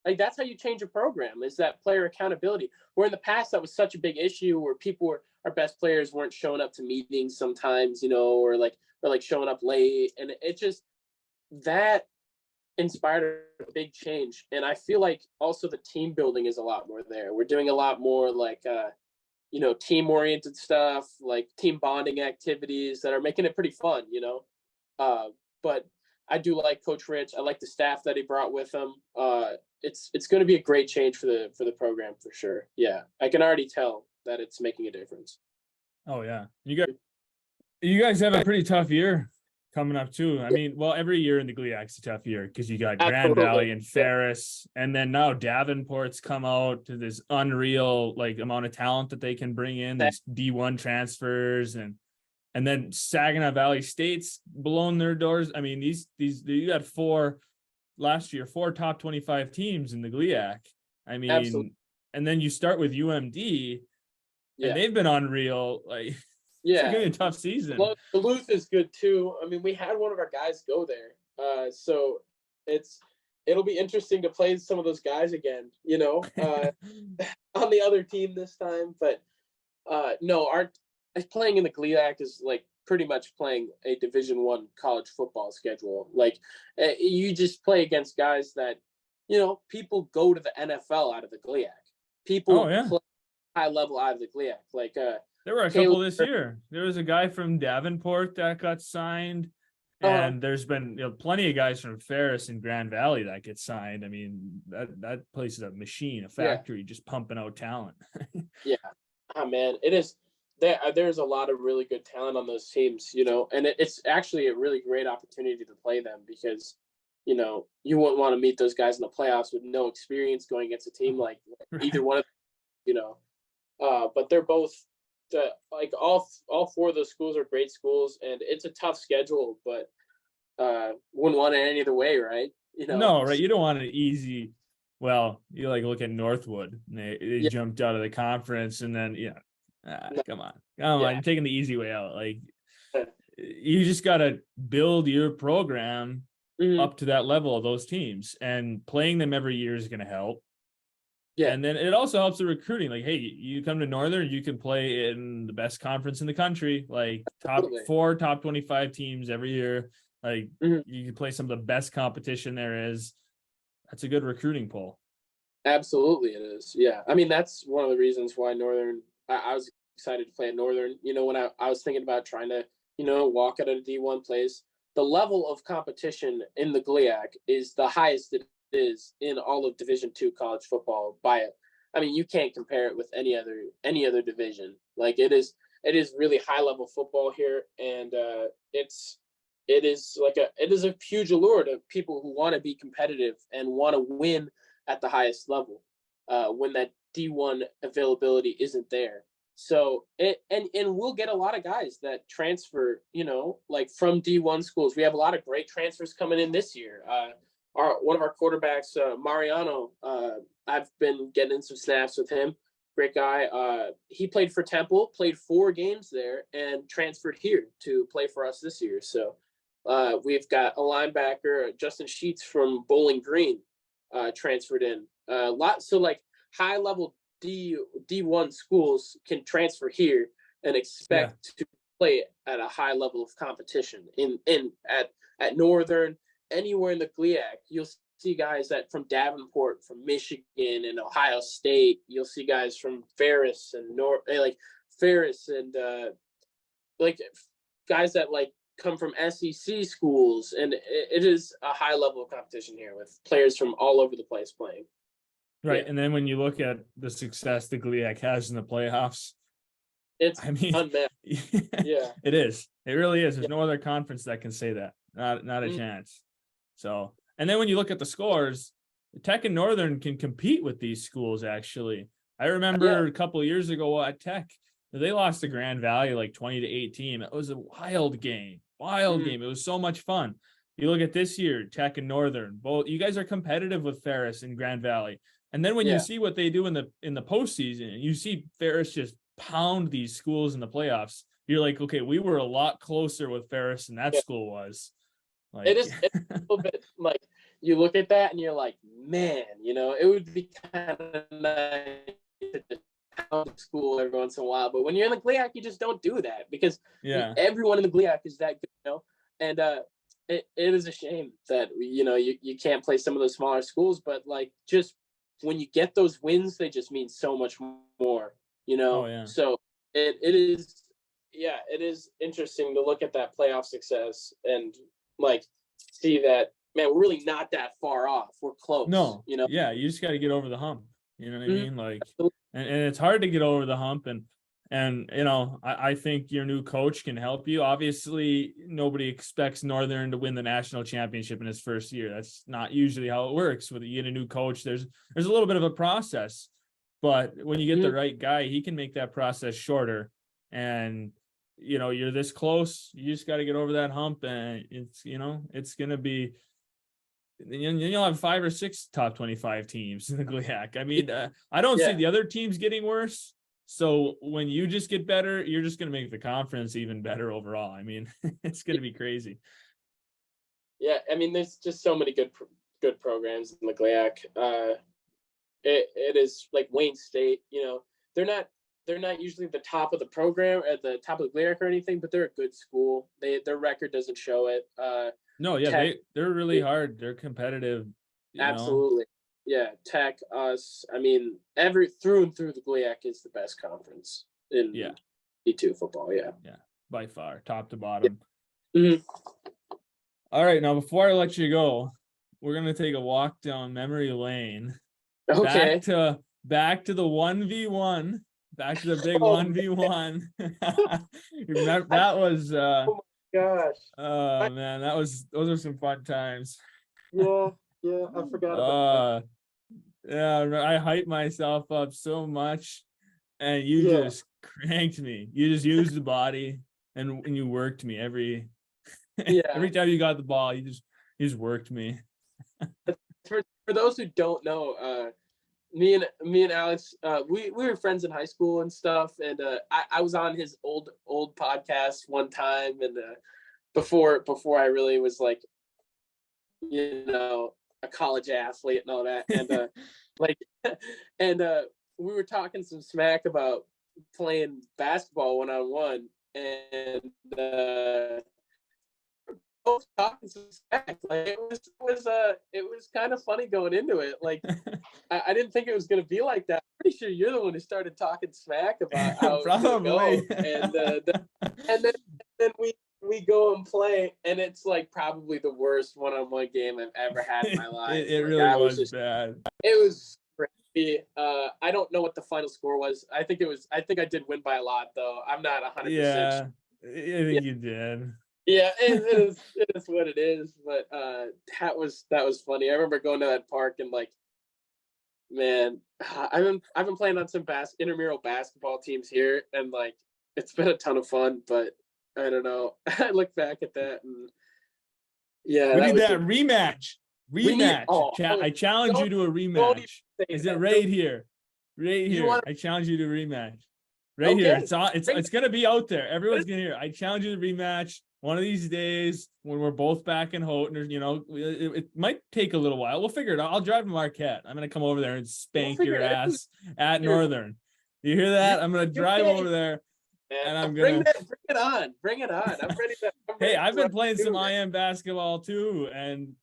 like that's how you change a program, is that player accountability. Where in the past that was such a big issue, where our best players weren't showing up to meetings sometimes, or like showing up late, and it just, that inspired a big change. And I feel like also the team building is a lot more there. We're doing a lot more like team oriented stuff, like team bonding activities that are making it pretty fun. But I do like Coach Rich. I like the staff that he brought with him. It's going to be a great change for the program for sure. Yeah, I can already tell that it's making a difference. Oh yeah, you guys have a pretty tough year coming up too. I mean, well, every year in the Gliac's a tough year because you got Grand Valley and Ferris, and then now Davenport's come out to this unreal like amount of talent that they can bring in, these D1 transfers, and then Saginaw Valley State's blown their doors. I mean, these you got four top 25 teams in the Gliac. I mean, absolutely. And then you start with UMD, and they've been unreal. Like, it's gonna be a tough season. Duluth is good too. I mean, we had one of our guys go there, so it'll be interesting to play some of those guys again. On the other team this time. But no, our playing in the Gliac is like pretty much playing a Division I college football schedule. Like you just play against guys that people go to the NFL out of the Gliac. People play high level out of the Gliac. Like there were a couple this year. There was a guy from Davenport that got signed, and there's been plenty of guys from Ferris and Grand Valley that get signed. I mean, that place is a machine, a factory, just pumping out talent. Yeah, man, it is. There's a lot of really good talent on those teams, and it's actually a really great opportunity to play them because, you wouldn't want to meet those guys in the playoffs with no experience going against a team like either one of them, but they're both like all four of those schools are great schools, and it's a tough schedule, but wouldn't want it any other way, right? No, right? You don't want an easy. Well, you like look at Northwood. They jumped out of the conference, and then come on, you're taking the easy way out. Like you just got to build your program up to that level of those teams, and playing them every year is going to help. Yeah. And then it also helps the recruiting. Like, hey, you come to Northern, you can play in the best conference in the country, like top 25 teams every year. Like you can play some of the best competition there is. That's a good recruiting pool. Absolutely it is. Yeah. I mean, that's one of the reasons why Northern, I was excited to play at Northern. When I was thinking about trying to, walk out of a D1 place, the level of competition in the Gliac is the highest it is in all of Division II college football by it. I mean, you can't compare it with any other division. Like it is really high level football here, and it is a huge allure to people who want to be competitive and want to win at the highest level when that D1 availability isn't there. So and we'll get a lot of guys that transfer, like from D1 schools. We have a lot of great transfers coming in this year. One of our quarterbacks, Mariano, I've been getting some snaps with him. Great guy. He played for Temple, played 4 games there, and transferred here to play for us this year. So we've got a linebacker, Justin Sheets from Bowling Green, transferred in. So like high level D1 schools can transfer here and expect to play at a high level of competition at Northern. Anywhere in the Gliac, you'll see guys from Davenport, from Michigan and Ohio State. You'll see guys from Ferris and Ferris and like guys that like come from SEC schools, and it is a high level of competition here with players from all over the place playing. Right. Yeah. And then when you look at the success the Gliac has in the playoffs, it's unmatched. Yeah, it is. It really is. There's no other conference that can say that. Not a chance. So, and then when you look at the scores, Tech and Northern can compete with these schools. Actually, I remember a couple of years ago at Tech, they lost to Grand Valley like 20-18. It was a wild game. Game. It was so much fun. You look at this year, Tech and Northern, both you guys are competitive with Ferris and Grand Valley. And then when you see what they do in the postseason, you see Ferris just pound these schools in the playoffs. You're like, okay, we were a lot closer with Ferris than that school was. Like, it's a little bit like you look at that and you're like, man, it would be kind of nice to just pound the school every once in a while. But when you're in the Gliac, you just don't do that because everyone in the Gliac is that good, And it is a shame that you can't play some of those smaller schools, but like just when you get those wins, they just mean so much more, So it is interesting to look at that playoff success and like see that, man, we're really not that far off. We're close. No, yeah, you just got to get over the hump. You know what I mean? Like, and it's hard to get over the hump. And I think your new coach can help you. Obviously, nobody expects Northern to win the national championship in his first year. That's not usually how it works. When you get a new coach, there's a little bit of a process. But when you get the right guy, he can make that process shorter. And you're this close. You just got to get over that hump, and it's going to be. You'll have 5 or 6 top 25 teams in the Gliac. I mean, I don't see the other teams getting worse. So when you just get better, you're just going to make the conference even better overall. I mean, it's going to be crazy. Yeah, I mean, there's just so many good programs in the Gliac. It is like Wayne State. They're not usually the top of the program at the top of the Gliac or anything, but they're a good school. Their record doesn't show it. No, yeah, Tech, they're really hard. They're competitive. Absolutely. Yeah, Tech, us. I mean, through and through the Gliac is the best conference in D2 football. Yeah. Yeah, by far, top to bottom. Mm-hmm. All right, now before I let you go, we're gonna take a walk down memory lane. Okay. Back to the 1v1. Back to the big 1v1. Remember that was oh my gosh. Oh man, those are some fun times. Yeah, I forgot about that. Yeah, I hyped myself up so much, and you just cranked me. You just used the body, and you worked me every time you got the ball. You just worked me. For those who don't know, me and Alex, we were friends in high school and stuff, and I was on his old podcast one time, and before I really was like, a college athlete and all that, and we were talking some smack about playing basketball 1-on-1, and both talking some smack. Like it was kind of funny going into it. Like I didn't think it was going to be like that. I'm pretty sure you're the one who started talking smack about how it was going to go, and then we go and play, and it's like probably the worst 1-on-1 game I've ever had in my life. It really was bad. It was crazy. I don't know what the final score was. I think I did win by a lot, though. I'm not 100%. Yeah, I think you did. Yeah, it is what it is. But that was funny. I remember going to that park and like, man, I've been playing on some intramural basketball teams here, and like it's been a ton of fun, but I don't know. I look back at that and we need that rematch. I challenge you to a rematch. Is it right here? Right here. I challenge you to a rematch. Right here. It's gonna be out there. Everyone's gonna hear. I challenge you to rematch one of these days when we're both back in Houghton. It might take a little while. We'll figure it out. I'll drive to Marquette. I'm gonna come over there and spank your ass at Northern. You hear that? I'm gonna drive over there. And I'm gonna bring it on. I'm ready to. Hey, I've been playing some IM basketball too, and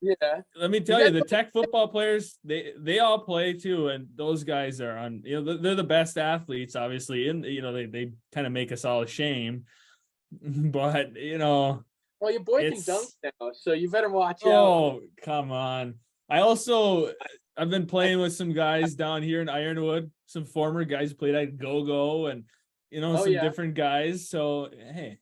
let me tell you, the Tech football players, they all play too, and those guys are on. They're the best athletes, obviously, and they kind of make us all ashamed. But Well, your boy can dunk now, so you better watch out. Oh, come on. I've been playing with some guys down here in Ironwood, some former guys who played at Go-Go and, some different guys. So, hey.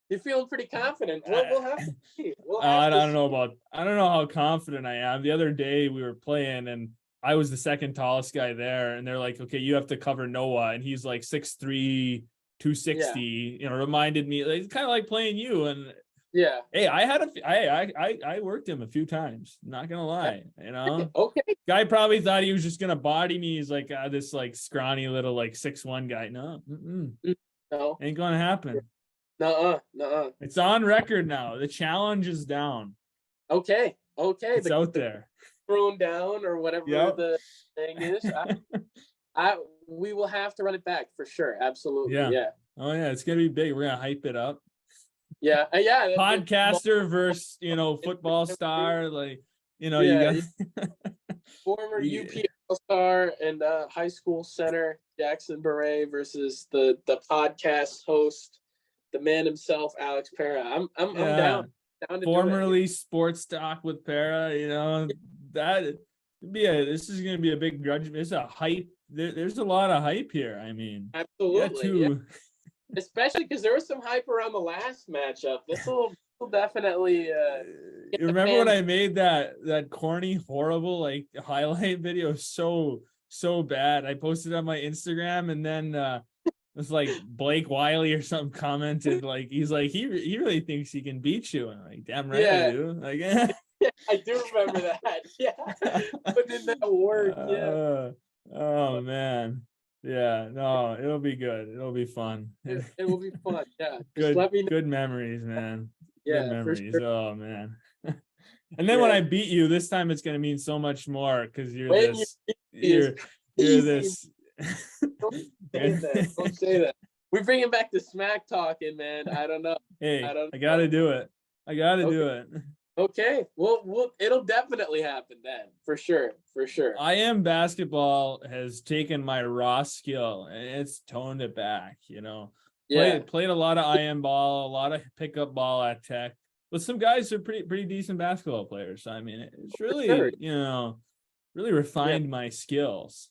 You're feeling pretty confident. We'll have to see. I don't know how confident I am. The other day we were playing and I was the second tallest guy there. And they're like, okay, you have to cover Noah. And he's like 6'3", 260, reminded me, like, kind of like playing you. And yeah. Hey, I worked him a few times. Not gonna lie, Okay. Guy probably thought he was just gonna body me. He's like this like scrawny little like 6'1" guy. No, no, ain't gonna happen. No. It's on record now. The challenge is down. Okay. It's out there. Thrown down or whatever the thing is. We will have to run it back for sure. Absolutely. Yeah. Oh yeah, it's gonna be big. We're gonna hype it up. Yeah. Podcaster versus football star, like you got former UPL star and high school center Jackson Borree versus the podcast host, the man himself, Alex Pera. I'm down to formerly sports talk with Pera. This is gonna be a big grudge. It's a hype. There's a lot of hype here. I mean, absolutely. Especially because there was some hype around the last matchup. This will definitely. You remember when I made that corny, horrible like highlight video? So bad. I posted it on my Instagram, and then it's like Blake Wiley or something commented like he's like he really thinks he can beat you. And I'm like, damn right I do. Like, yeah, I do remember that. Yeah, but did that work? Oh man. Yeah, no, it'll be good. It'll be fun. It will be fun. Yeah. Good, let me know. Good memories, man. Yeah, good memories. For sure. Oh man. And then when I beat you this time, it's gonna mean so much more because you're this. Don't say that. Don't say that. We're bringing back the smack talking, man. I don't know. Hey, I gotta do it. Do it. Okay, well, it'll definitely happen then, for sure. IM basketball has taken my raw skill and it's toned it back. Played a lot of IM ball, a lot of pickup ball at Tech with some guys who are pretty decent basketball players. I mean, it's really really refined my skills.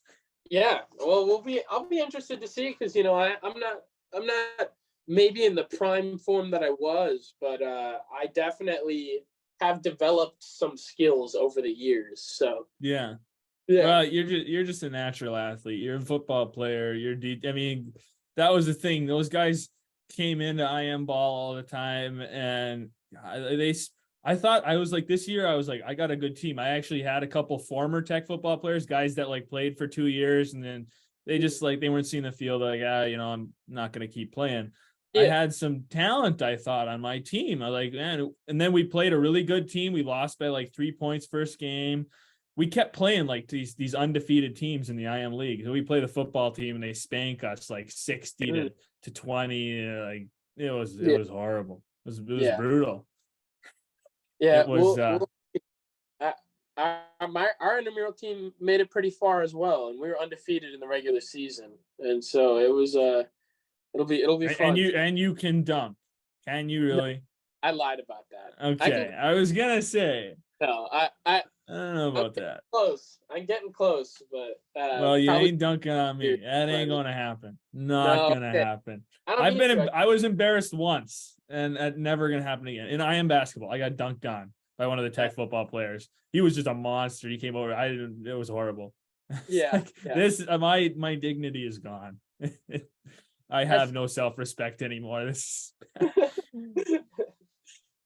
Yeah, well, I'll be interested to see because I'm not maybe in the prime form that I was, but I definitely have developed some skills over the years. So yeah. Well, you're just a natural athlete. You're a football player. I mean, that was the thing. Those guys came into IM ball all the time, and I thought I was like this year. I was like, I got a good team. I actually had a couple former Tech football players, guys that like played for 2 years, and then they just like they weren't seeing the field. Like, I'm not gonna keep playing. I had some talent, I thought, on my team. I like, man, and then we played a really good team. We lost by like 3 points first game. We kept playing like these undefeated teams in the IM league. So we play the football team and they spank us like 60 to 20. Like it was horrible. It was brutal. Yeah, it was. Our intramural team made it pretty far as well, and we were undefeated in the regular season, and so it was it'll be fun. And you can dunk. Can you really? No, I lied about that. Okay, I was gonna say. No, I don't know about that. Close. I'm getting close, but well, you ain't dunking on me. That ain't gonna happen. Not gonna happen. I was embarrassed once, and that never gonna happen again. In IM basketball, I got dunked on by one of the Tech football players. He was just a monster. He came over. It was horrible. Yeah. This my dignity is gone. I have no self-respect anymore. This.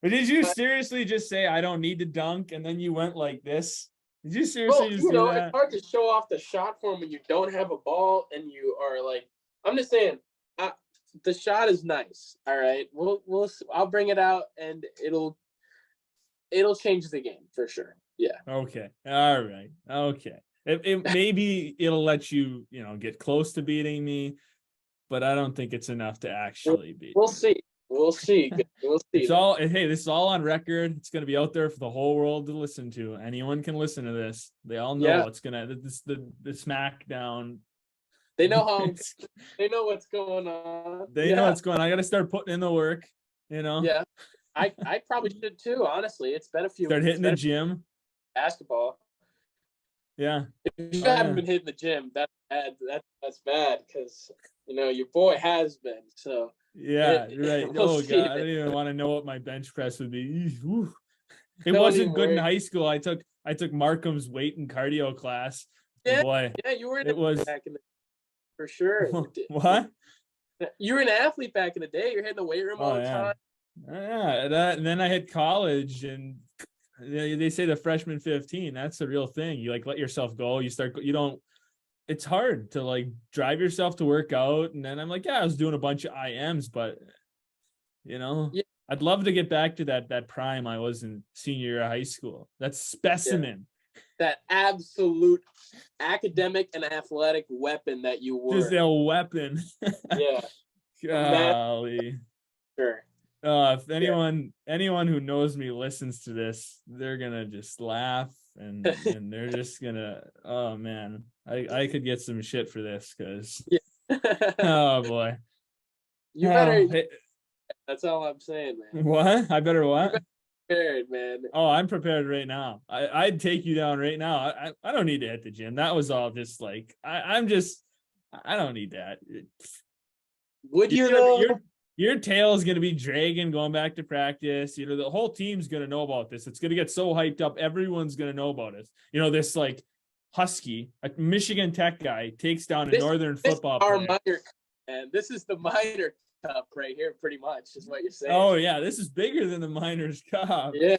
But did you seriously just say I don't need to dunk, and then you went like this? Did you seriously just do that? It's hard to show off the shot form when you don't have a ball and you are like. I'm just saying, the shot is nice. All right, I'll bring it out and it'll change the game for sure. Yeah. Okay. All right. Okay. Maybe it'll let you get close to beating me, but I don't think it's enough to actually beat. We'll see. We'll see. This is all on record. It's going to be out there for the whole world to listen to. Anyone can listen to this. They all know it's going to the smackdown. They know they know what's going on. They know what's going on. I got to start putting in the work, Yeah. I probably should too. Honestly, it's been a few. Start hitting the gym. Basketball. Yeah. If you haven't been hitting the gym, that's bad. That's bad because your boy has been. So yeah, right. We'll God, I don't even want to know what my bench press would be. It Don't wasn't even good in worry. high school. I took Markham's weight and cardio class. Yeah, Boy, yeah, you were an it was back in the for sure. what? You were an athlete back in the day. You're hitting the weight room all the time. Yeah, and then I hit college, and they say the freshman 15. That's the real thing. You like let yourself go. You don't. It's hard to like drive yourself to work out, and then I'm like, yeah, I was doing a bunch of IMs, but Yeah, I'd love to get back to that prime I was in senior year of high school. That specimen. that absolute academic and athletic weapon that you were. Just a weapon. Yeah. Golly. Sure. If anyone who knows me listens to this, they're gonna just laugh and they're just gonna, oh man, I could get some shit for this because oh boy. You better that's all I'm saying, man. What? I better what? You prepared, man. Oh, I'm prepared right now. I'd take you down right now. I don't need to hit the gym. That was all just like I don't need that. Would you though? Your tail is going to be dragging going back to practice. The whole team's going to know about this. It's going to get so hyped up. Everyone's going to know about it. This like Husky, a Michigan Tech guy, takes down a Northern football player. Minor, and this is the minor cup right here, pretty much, is what you're saying. Oh, yeah. This is bigger than the Miners Cup. Yeah.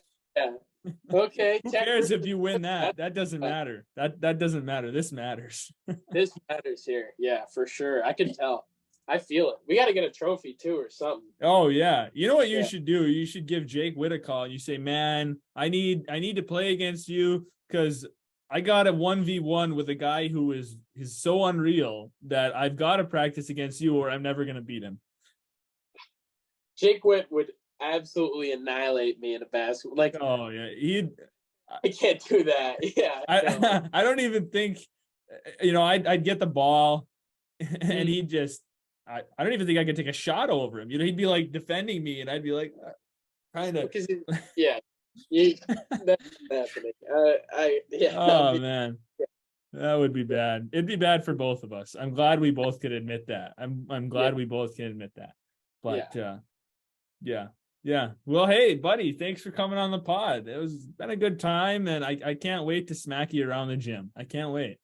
Okay. Who cares if you win that? That doesn't matter. That doesn't matter. This matters. This matters here. Yeah, for sure. I can tell. I feel it. We got to get a trophy too or something. Oh yeah. You know what you should do? You should give Jake Witt a call and you say, man, I need to play against you because I got a 1v1 with a guy who is so unreal that I've got to practice against you or I'm never going to beat him. Jake Witt would absolutely annihilate me in a basketball. Like, oh yeah. I can't do that. Yeah. I don't even think, I'd get the ball and he'd just, I don't even think I could take a shot over him. He'd be like defending me, and I'd be like, kind of. Yeah, that's happening. Oh man, that would be bad. It'd be bad for both of us. I'm glad we both could admit that. I'm glad we both can admit that. But yeah. Well, hey, buddy, thanks for coming on the pod. It was been a good time, and I can't wait to smack you around the gym. I can't wait.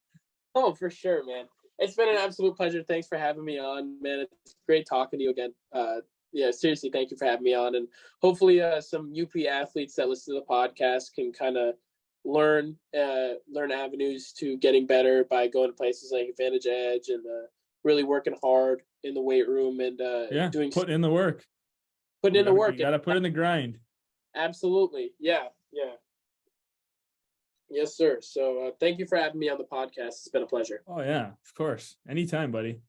Oh, for sure, man. It's been an absolute pleasure. Thanks for having me on, man. It's great talking to you again. Seriously, thank you for having me on. And hopefully some UP athletes that listen to the podcast can kind of learn avenues to getting better by going to places like Advantage Edge and really working hard in the weight room and putting in the work. Putting in the work. You got to put in the grind. Absolutely. Yeah. Yes, sir. So thank you for having me on the podcast. It's been a pleasure. Oh, yeah, of course. Anytime, buddy.